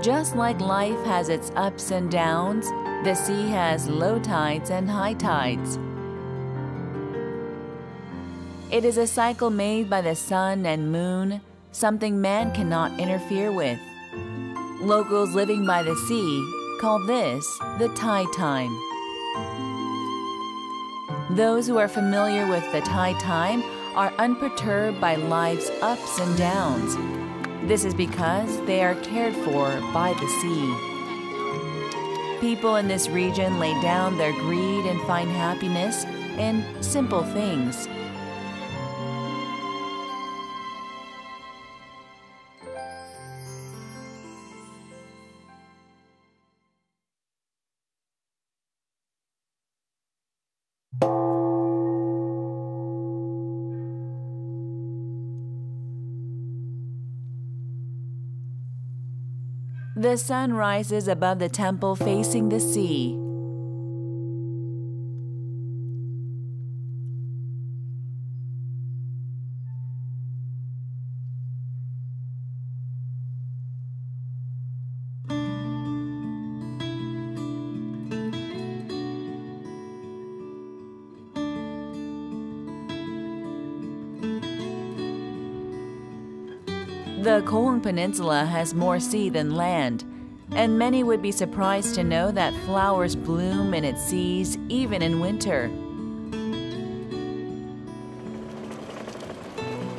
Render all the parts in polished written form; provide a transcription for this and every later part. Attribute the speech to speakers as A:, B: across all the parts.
A: Just like life has its ups and downs, the sea has low tides and high tides. It is a cycle made by the sun and moon, something man cannot interfere with. Locals living by the sea call this the tide time. Those who are familiar with the tide time are unperturbed by life's ups and downs. This is because they are cared for by the sea. People in this region lay down their greed and find happiness in simple things. The sun rises above the temple facing the sea. The Goheung Peninsula has more sea than land, and many would be surprised to know that flowers bloom in its seas even in winter.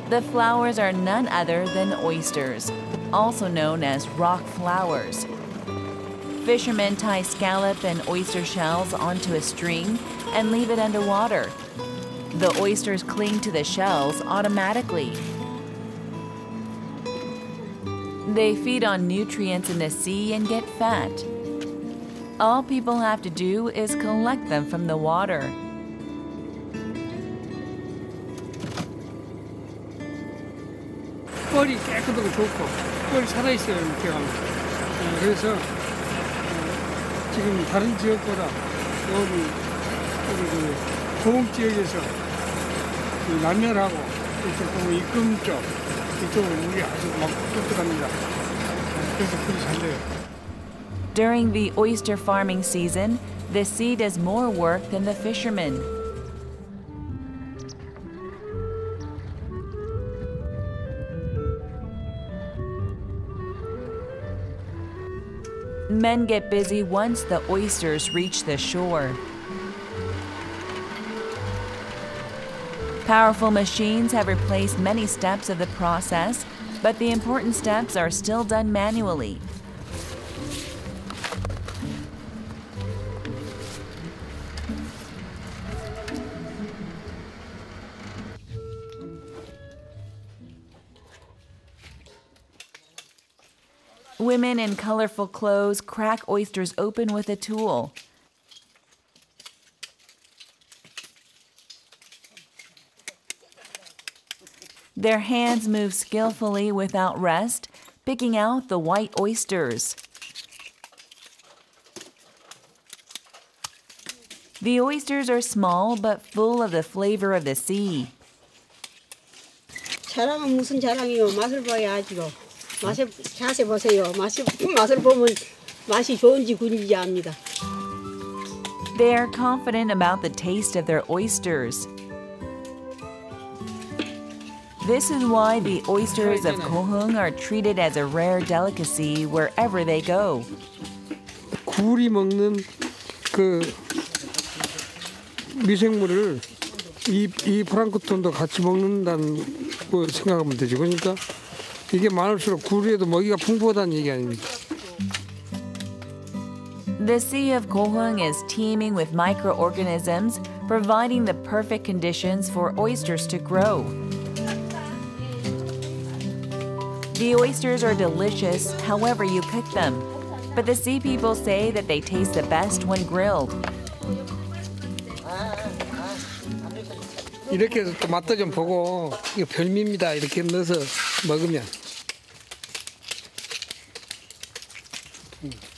A: The flowers are none other than oysters, also known as rock flowers. Fishermen tie scallop and oyster shells onto a string and leave it underwater. The oysters cling to the shells automatically. They feed on nutrients in the sea and get fat. All people have to do is collect them from the water.
B: 뻘이 깨끗하고 좋고 뻘이 살아있어요 이렇게 가면. 그래서 지금 다른 지역보다 여기 우리 고흥 지역에서 남면하고 이쪽 입금 쪽 이쪽으로 물이 아주 막 뚝뚝합니다. 그래서 풀이 잘 돼요.
A: During the oyster farming season, the sea does more work than the fishermen. Men get busy once the oysters reach the shore. Powerful machines have replaced many steps of the process, but the important steps are still done manually. Women in colorful clothes crack oysters open with a tool. Their hands move skillfully without rest, picking out the white oysters. The oysters are small but full of the flavor of the sea.
C: 자랑은 무슨 자랑이요? 맛을 봐야 알지요. 자세 보세요. 맛을 보면 맛이 좋은지 군인지 압니다.
A: They are confident about the taste of their oysters. This is why the oysters of Goheung are treated as a rare delicacy wherever they go.
B: 굴이 먹는 그 미생물을 이 플랑크톤도 같이 먹는다는 거 생각하면 되죠. 그러니까 이게 많을수록 굴에도 먹이가 풍부하다는 얘기 아닙니까?
A: The Sea of Goheung is teeming with microorganisms, providing the perfect conditions for oysters to grow. The oysters are delicious however you cook them, but the sea people say that they taste the best when grilled.
B: 이렇게 해서 또 맛도 좀 보고 이거 별미입니다. 이렇게 넣어서 먹으면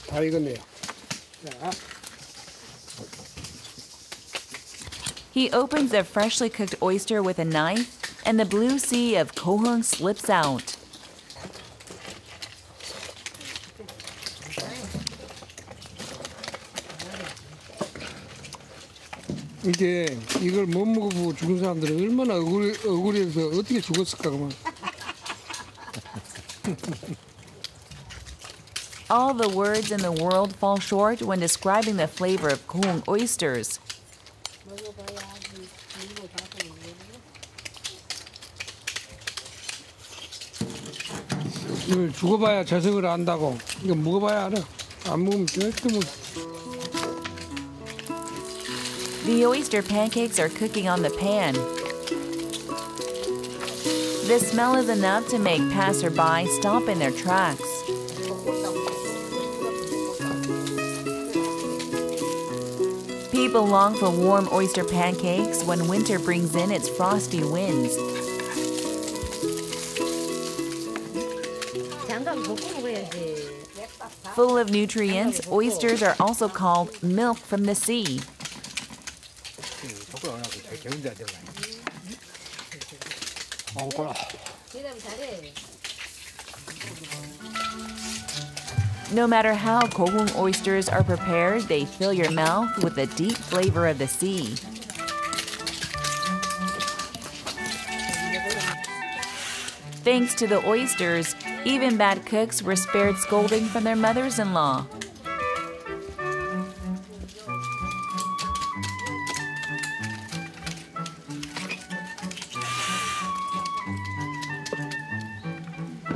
B: 다 익었네요. 자.
A: He opens a freshly cooked oyster with a knife, and the blue sea of Goheung slips out.
B: 이게 이걸 못 먹어보고 죽은 사람들은 얼마나 억울해서 어떻게 죽었을까 그만.
A: All the words in the world fall short when describing the flavor of Goheung oysters.
B: 이걸 죽어봐야 자석을 안다고. 이거 먹어봐야 알아. 안 먹으면 절대 못.
A: The oyster pancakes are cooking on the pan. The smell is enough to make passerby stop in their tracks. People long for warm oyster pancakes when winter brings in its frosty winds. Full of nutrients, oysters are also called milk from the sea. No matter how Goheung oysters are prepared, they fill your mouth with the deep flavor of the sea. Thanks to the oysters, even bad cooks were spared scolding from their mothers-in-law.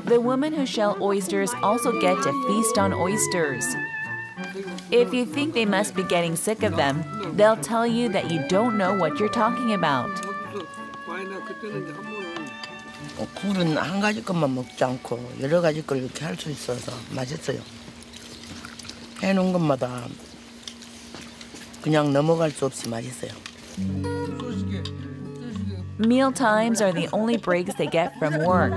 A: The women who shell oysters also get to feast on oysters. If you think they must be getting sick of them, they'll tell you that you don't know what you're talking about.
D: 굴은 한 가지 것만 먹지 않고 여러 가지 걸 이렇게 할 수 있어서 맛있어요. 해놓은 것마다 그냥 넘어갈 수 없이 맛있어요.
A: Meal times are the only breaks they get from work.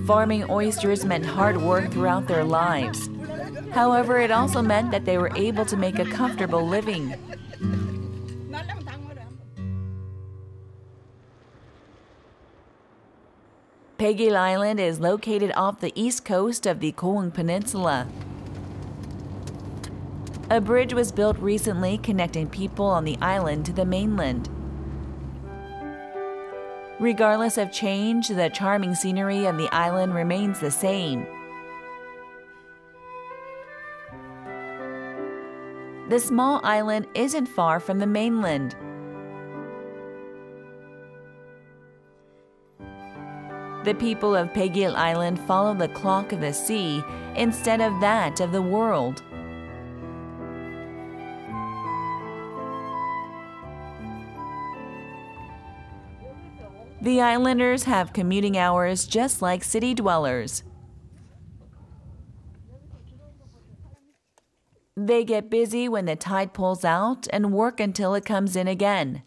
A: Farming oysters meant hard work throughout their lives. However, it also meant that they were able to make a comfortable living. Pegil Island is located off the east coast of the Goheung Peninsula. A bridge was built recently connecting people on the island to the mainland. Regardless of change, the charming scenery of the island remains the same. The small island isn't far from the mainland. The people of Pegil Island follow the clock of the sea instead of that of the world. The islanders have commuting hours just like city dwellers. They get busy when the tide pulls out and work until it comes in again.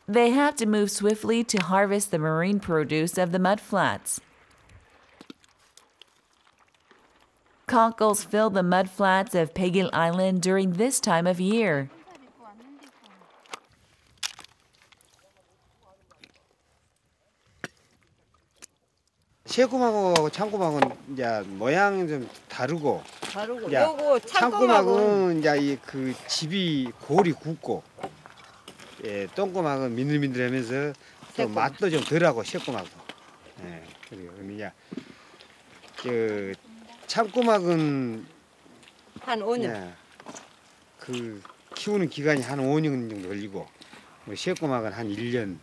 A: They have to move swiftly to harvest the marine produce of the mudflats. Cockles fill the mudflats of Pegil Island during this time of year.
E: 새꼬막하고 창꼬막은 이제 모양이 좀 다르고.
C: 다르고.
E: 이제
C: 요거
E: 창꼬막은 이제 이 그 집이 골이 굵고, 예, 똥꼬막은 민들민들하면서 또 맛도 좀 덜하고 새꼬막도. 예, 그리고 이제 그 창꼬막은
C: 한 5년.
E: 예, 그 키우는 기간이 한 5년 정도 걸리고, 새꼬막은 한 1년.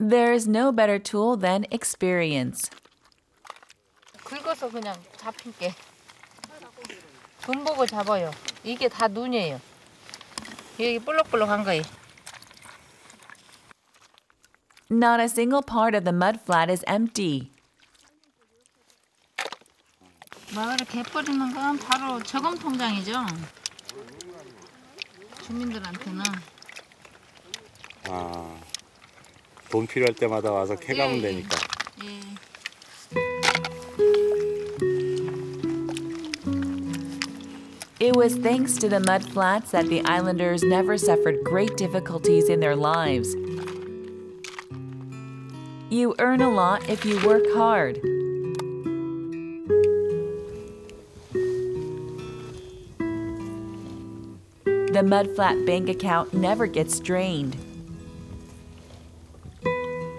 A: There is no better tool than experience.
F: 긁어서 그냥 잡힐게. 돈 보고 잡아요. 이게 다 눈이에요. 여기 볼록볼록한 거예요.
A: Not a single part of the mudflat is empty.
F: 마을에 개 뿌리는 건 바로 저금 통장이죠. 주민들한테는.
G: 아, 돈 필요할 때마다 와서 캐가면 되니까.
F: 예.
A: It was thanks to the mudflats that the islanders never suffered great difficulties in their lives. You earn a lot if you work hard. The mudflat bank account never gets drained.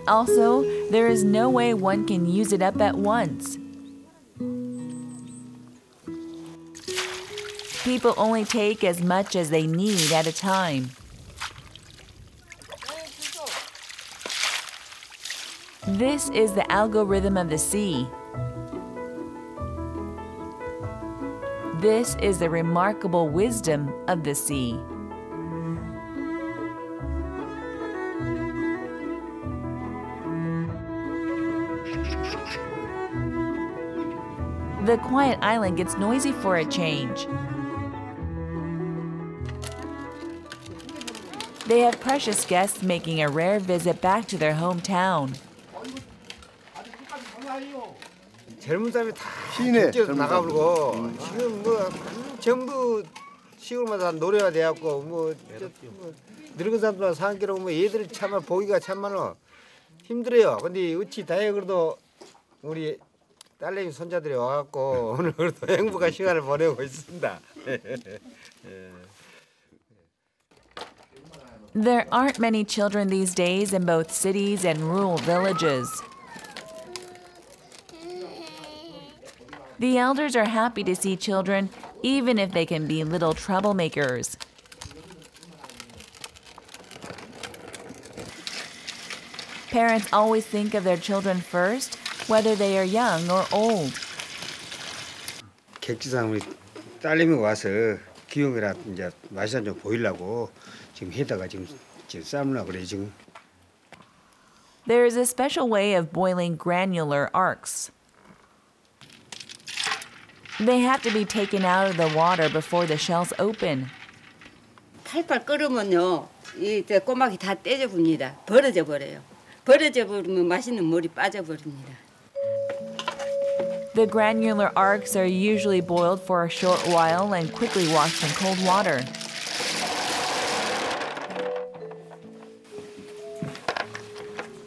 A: Also, there is no way one can use it up at once. People only take as much as they need at a time. This is the algorithm of the sea. This is the remarkable wisdom of the sea. The quiet island gets noisy for a change. They have precious guests making a rare visit back to their hometown.
E: 젊은 사람이 다 국제에서 나가버리고 지금 뭐 전부 시골마다 노래가 돼갖고 뭐 늙은 사람들 산길하고 뭐 얘들 참 보기가 참말로 힘들어요. 근데 어찌 다행히 그래도 우리 딸내미 손자들이 와갖고 오늘 그래도 행복한 시간을 보내고 있습니다.
A: There aren't many children these days in both cities and rural villages. The elders are happy to see children, even if they can be little troublemakers. Parents always think of their children first, whether they are young or old.
E: 객지상 우리 딸내미가 와서 기억이라 이제 맛이 좀 보이려고 지금 해다가 지금 삶으려고 그래 지금.
A: There is a special way of boiling granular arcs. They have to be taken out of the water before the shells open.
H: 팔팔 끓으면요, 이 꼬막이 다 떼져 봅니다. 벌어져 버려요. 벌어져 버리면 맛있는 물이 빠져 버립니다.
A: The granular arcs are usually boiled for a short while and quickly washed in cold water.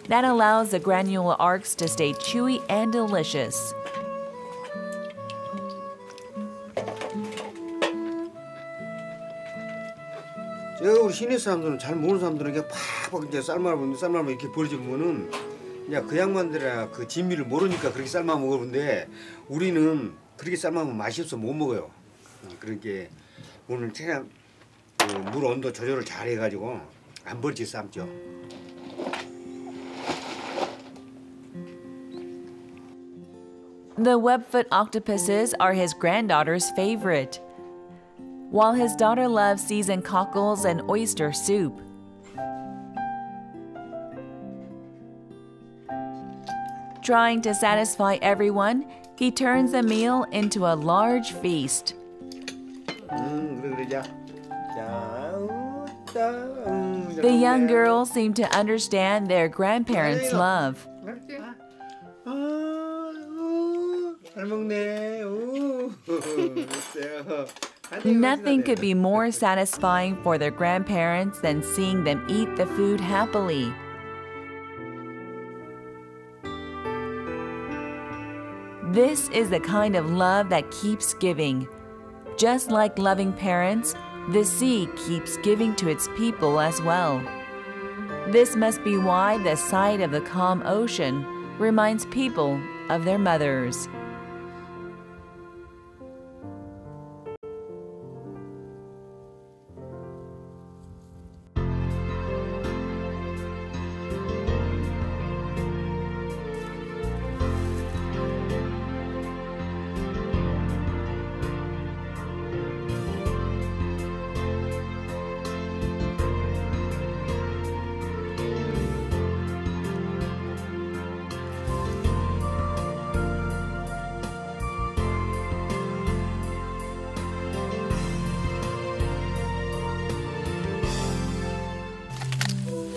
A: That allows the granular arcs to stay chewy and delicious.
E: 우리 시내 사람들은 잘 모르는 사람들은 그냥 팍팍 이제 삶아보면 이렇게 버려지면은 그냥 그 양반들이나 그 진미를 모르니까 그렇게 삶아 먹었는데 우리는 그렇게 삶으면 맛이 없어 못 먹어요. 그러니까 오늘 그냥 물 온도 조절을 잘 해가지고 안 버리지 삶죠.
A: The webfoot octopuses are his granddaughter's favorite, while his daughter loves seasoned cockles and oyster soup. Trying to satisfy everyone, he turns the meal into a large feast. The young girls seem to understand their grandparents' love. Nothing could be more satisfying for their grandparents than seeing them eat the food happily. This is the kind of love that keeps giving. Just like loving parents, the sea keeps giving to its people as well. This must be why the sight of the calm ocean reminds people of their mothers.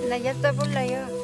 H: 나 엿다 볼라요.